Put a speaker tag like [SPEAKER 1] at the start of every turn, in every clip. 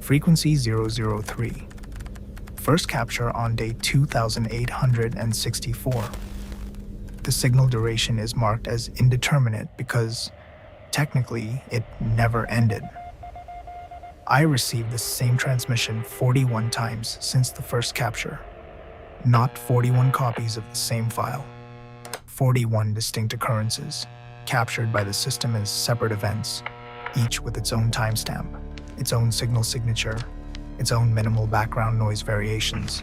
[SPEAKER 1] Frequency 003. First capture on day 2864. The signal duration is marked as indeterminate because, technically, it never ended. I received the same transmission 41 times since the first capture. Not 41 copies of the same file. 41 distinct occurrences, captured by the system as separate events, each with its own timestamp, its own signal signature, its own minimal background noise variations.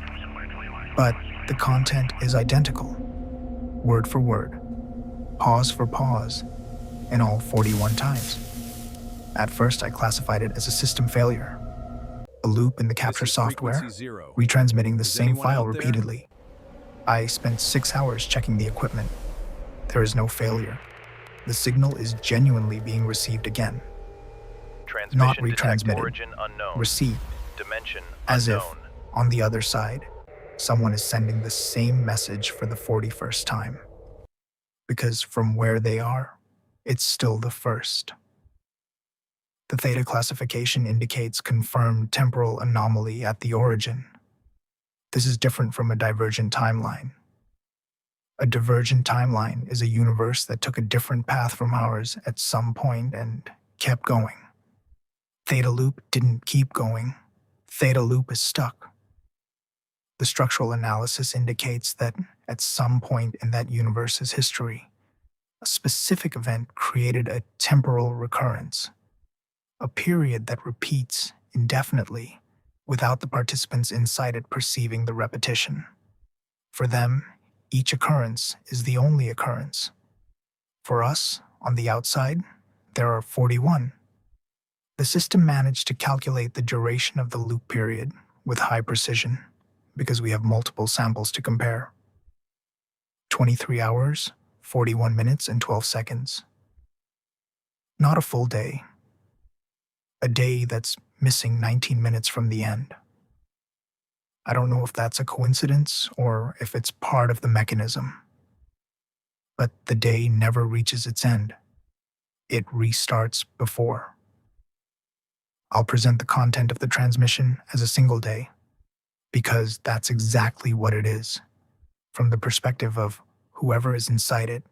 [SPEAKER 1] But the content is identical, word for word, pause for pause, in all 41 times. At first, I classified it as a system failure, a loop in the capture software, retransmitting the same file repeatedly. I spent 6 hours checking the equipment. There is no failure. The signal is genuinely being received again. Not retransmitted,
[SPEAKER 2] origin unknown.
[SPEAKER 1] received,
[SPEAKER 2] Dimension
[SPEAKER 1] as if,
[SPEAKER 2] unknown.
[SPEAKER 1] on the other side, someone is sending the same message for the 41st time. Because from where they are, it's still the first. The theta classification indicates confirmed temporal anomaly at the origin. This is different from a divergent timeline. A divergent timeline is a universe that took a different path from ours at some point and kept going. THETA-LOOP didn't keep going. THETA-LOOP is stuck. The structural analysis indicates that at some point in that universe's history, a specific event created a temporal recurrence, a period that repeats indefinitely without the participants inside it perceiving the repetition. For them, each occurrence is the only occurrence. For us, on the outside, there are 41. The system managed to calculate the duration of the loop period with high precision because we have multiple samples to compare. 23 hours, 41 minutes, and 12 seconds. Not a full day. A day that's missing 19 minutes from the end. I don't know if that's a coincidence or if it's part of the mechanism. But the day never reaches its end. It restarts before. I'll present the content of the transmission as a single day, because that's exactly what it is, from the perspective of whoever is inside it.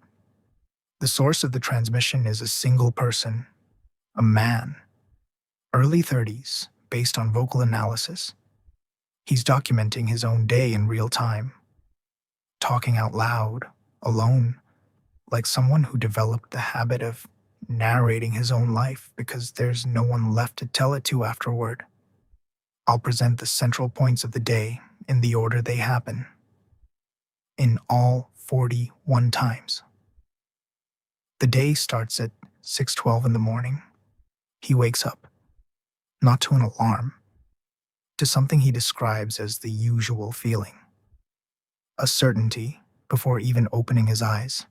[SPEAKER 1] The source of the transmission is a single person, a man, early 30s, based on vocal analysis. He's documenting his own day in real time, talking out loud, alone, like someone who developed the habit of narrating his own life because there's no one left to tell it to afterward. I'll present the central points of the day in the order they happen, in all 41 times. The day starts at 6:12 in the morning. He wakes up, not to an alarm, to something he describes as the usual feeling. A certainty, before even opening his eyes,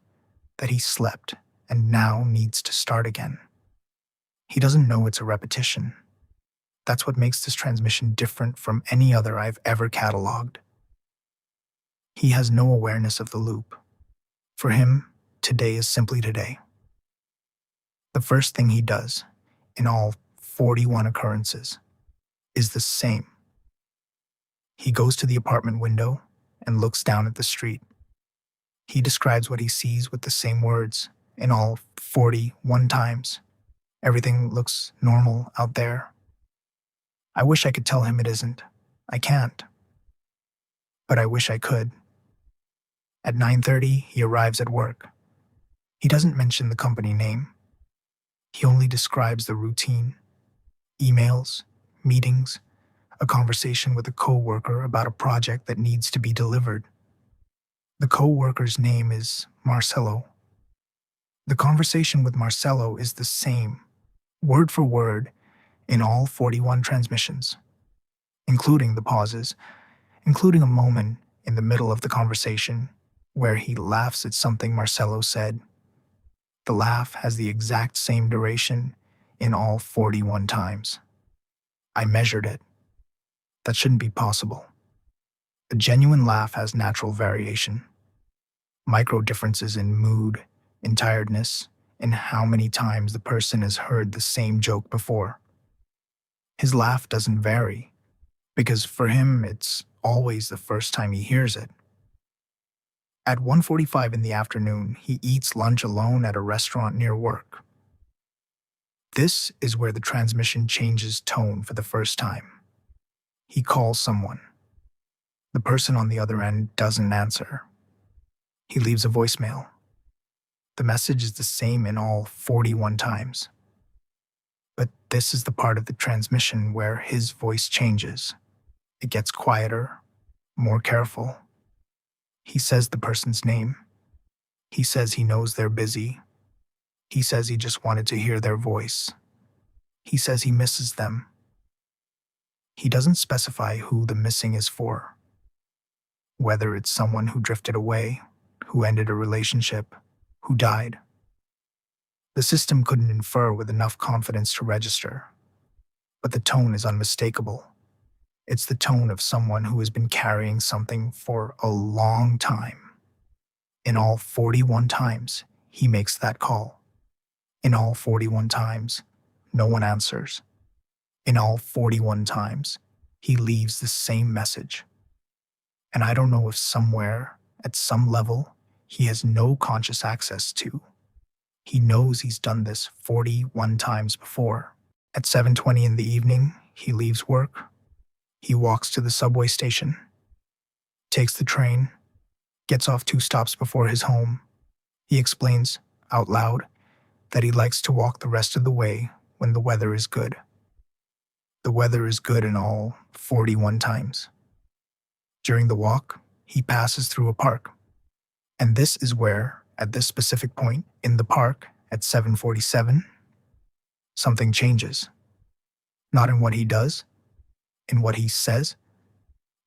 [SPEAKER 1] that he slept and now needs to start again. He doesn't know it's a repetition. That's what makes this transmission different from any other I've ever cataloged. He has no awareness of the loop. For him, today is simply today. The first thing he does, in all 41 occurrences, is the same. He goes to the apartment window and looks down at the street. He describes what he sees with the same words in all 41 times. Everything looks normal out there. I wish I could tell him it isn't. I can't. But I wish I could. At 9:30, he arrives at work. He doesn't mention the company name. He only describes the routine. Emails, meetings, a conversation with a co-worker about a project that needs to be delivered. The co-worker's name is Marcelo. The conversation with Marcelo is the same, word for word, in all 41 transmissions, including the pauses, including a moment in the middle of the conversation where he laughs at something Marcelo said. The laugh has the exact same duration in all 41 times. I measured it. That shouldn't be possible. A genuine laugh has natural variation, micro differences in mood, in tiredness, in how many times the person has heard the same joke before. His laugh doesn't vary, because for him, it's always the first time he hears it. At 1:45 in the afternoon, he eats lunch alone at a restaurant near work. This is where the transmission changes tone for the first time. He calls someone. The person on the other end doesn't answer. He leaves a voicemail. The message is the same in all 41 times. But this is the part of the transmission where his voice changes. It gets quieter, more careful. He says the person's name. He says he knows they're busy. He says he just wanted to hear their voice. He says he misses them. He doesn't specify who the missing is for. Whether it's someone who drifted away, who ended a relationship, who died. The system couldn't infer with enough confidence to register. But the tone is unmistakable. It's the tone of someone who has been carrying something for a long time. In all 41 times, he makes that call. In all 41 times, no one answers. In all 41 times, he leaves the same message. And I don't know if somewhere, at some level, he has no conscious access to. He knows he's done this 41 times before. At 7:20 in the evening, he leaves work. He walks to the subway station, takes the train, gets off 2 stops before his home. He explains, out loud, that he likes to walk the rest of the way when the weather is good. The weather is good in all 41 times. During the walk, he passes through a park. And this is where, at this specific point in the park, at 7:47, something changes. Not in what he does, in what he says.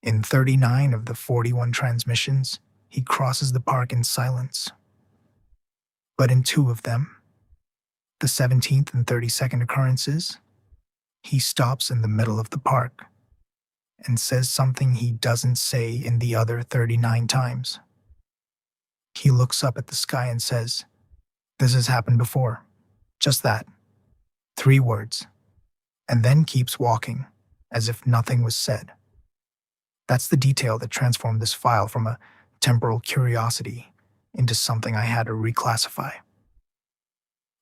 [SPEAKER 1] In 39 of the 41 transmissions, he crosses the park in silence. But in 2 of them, the 17th and 32nd occurrences, he stops in the middle of the park and says something he doesn't say in the other 39 times. He looks up at the sky and says, "This has happened before." Just that. 3 words. And then keeps walking, as if nothing was said. That's the detail that transformed this file from a temporal curiosity into something I had to reclassify.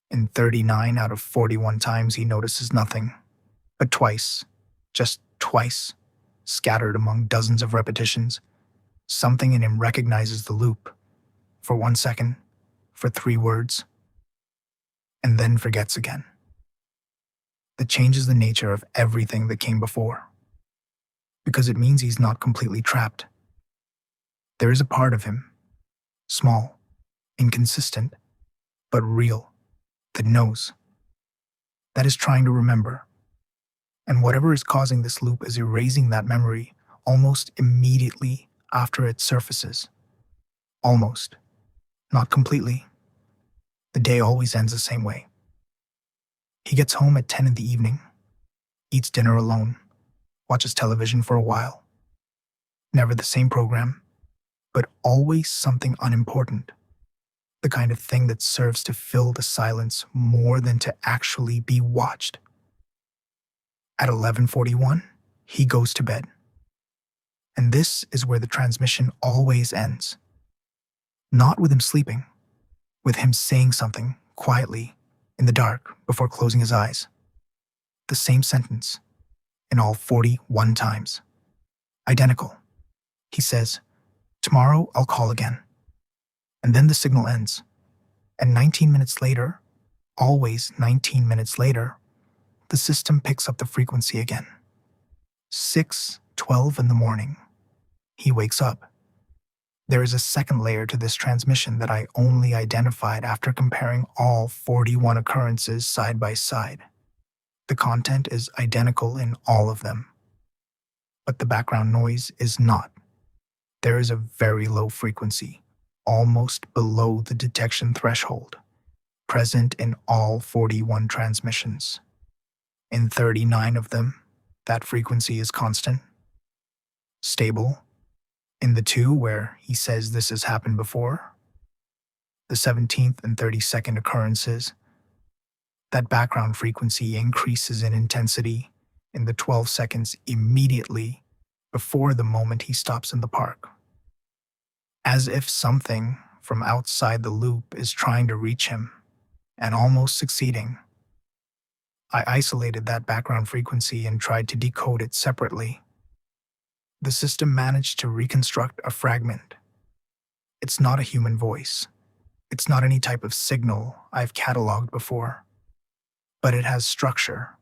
[SPEAKER 1] In 39 out of 41 times, he notices nothing. But twice, just twice, scattered among dozens of repetitions, something in him recognizes the loop. For 1 second, for 3 words, and then forgets again. That changes the nature of everything that came before. Because it means he's not completely trapped. There is a part of him, small, inconsistent, but real, that knows, that is trying to remember. And whatever is causing this loop is erasing that memory almost immediately after it surfaces. Almost. Not completely. The day always ends the same way. He gets home at 10 in the evening, eats dinner alone, watches television for a while. Never the same program, but always something unimportant. The kind of thing that serves to fill the silence more than to actually be watched. At 11:41, he goes to bed. And this is where the transmission always ends. Not with him sleeping, with him saying something quietly in the dark before closing his eyes. The same sentence in all 41 times. Identical. He says, "Tomorrow I'll call again." And then the signal ends. And 19 minutes later, always 19 minutes later, the system picks up the frequency again. 6:12 in the morning. He wakes up. There is a second layer to this transmission that I only identified after comparing all 41 occurrences side by side. The content is identical in all of them. But the background noise is not. There is a very low frequency, almost below the detection threshold, present in all 41 transmissions. In 39 of them, that frequency is constant, stable. In the 2 where he says this has happened before, the 17th and 32nd occurrences, that background frequency increases in intensity in the 12 seconds immediately before the moment he stops in the park. As if something from outside the loop is trying to reach him and almost succeeding. I isolated that background frequency and tried to decode it separately. The system managed to reconstruct a fragment. It's not a human voice. It's not any type of signal I've cataloged before. But it has structure.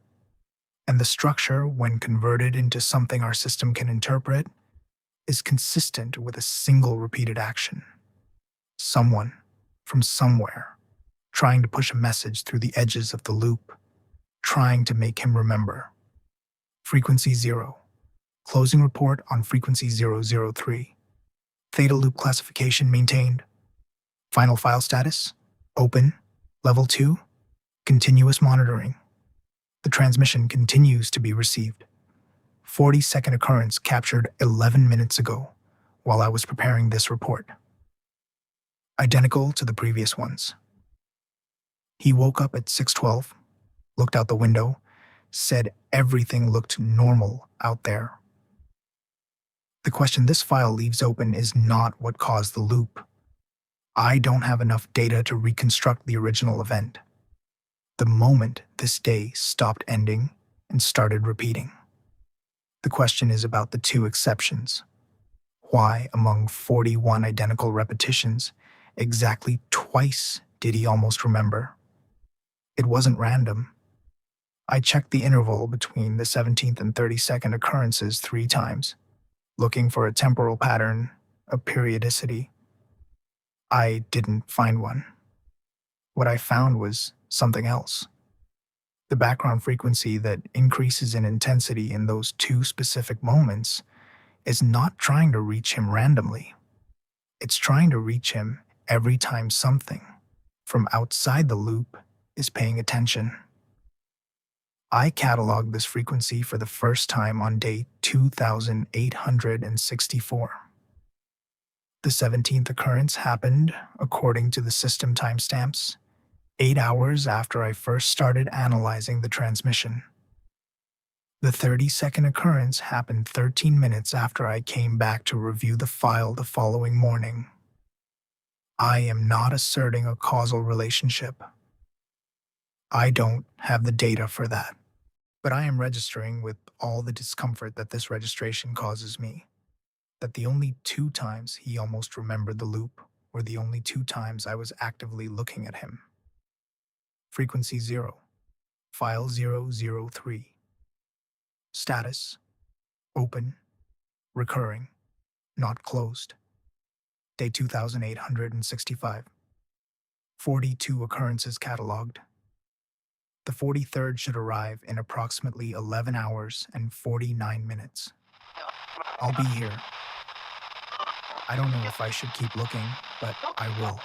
[SPEAKER 1] And the structure, when converted into something our system can interpret, is consistent with a single repeated action. Someone, from somewhere, trying to push a message through the edges of the loop, trying to make him remember. Frequency 0. Closing report on frequency 003. THETA-LOOP classification maintained. Final file status: open. Level 2. Continuous monitoring. The transmission continues to be received. 40-second occurrence captured 11 minutes ago while I was preparing this report. Identical to the previous ones. He woke up at 6:12, looked out the window, said everything looked normal out there. The question this file leaves open is not what caused the loop. I don't have enough data to reconstruct the original event. The moment this day stopped ending and started repeating. The question is about the two exceptions. Why, among 41 identical repetitions, exactly twice did he almost remember? It wasn't random. I checked the interval between the 17th and 32nd occurrences 3 times, looking for a temporal pattern, a periodicity. I didn't find one. What I found was something else. The background frequency that increases in intensity in those 2 specific moments is not trying to reach him randomly. It's trying to reach him every time something from outside the loop is paying attention. I cataloged this frequency for the first time on day 2864. The 17th occurrence happened, according to the system timestamps, 8 hours after I first started analyzing the transmission. The 32nd occurrence happened 13 minutes after I came back to review the file the following morning. I am not asserting a causal relationship. I don't have the data for that. But I am registering with all the discomfort that this registration causes me, that the only 2 times he almost remembered the loop were the only 2 times I was actively looking at him. Frequency 0. File 003. Status: open, recurring, not closed. Day 2865. 42 occurrences cataloged. The 43rd should arrive in approximately 11 hours and 49 minutes. I'll be here. I don't know if I should keep looking, but I will.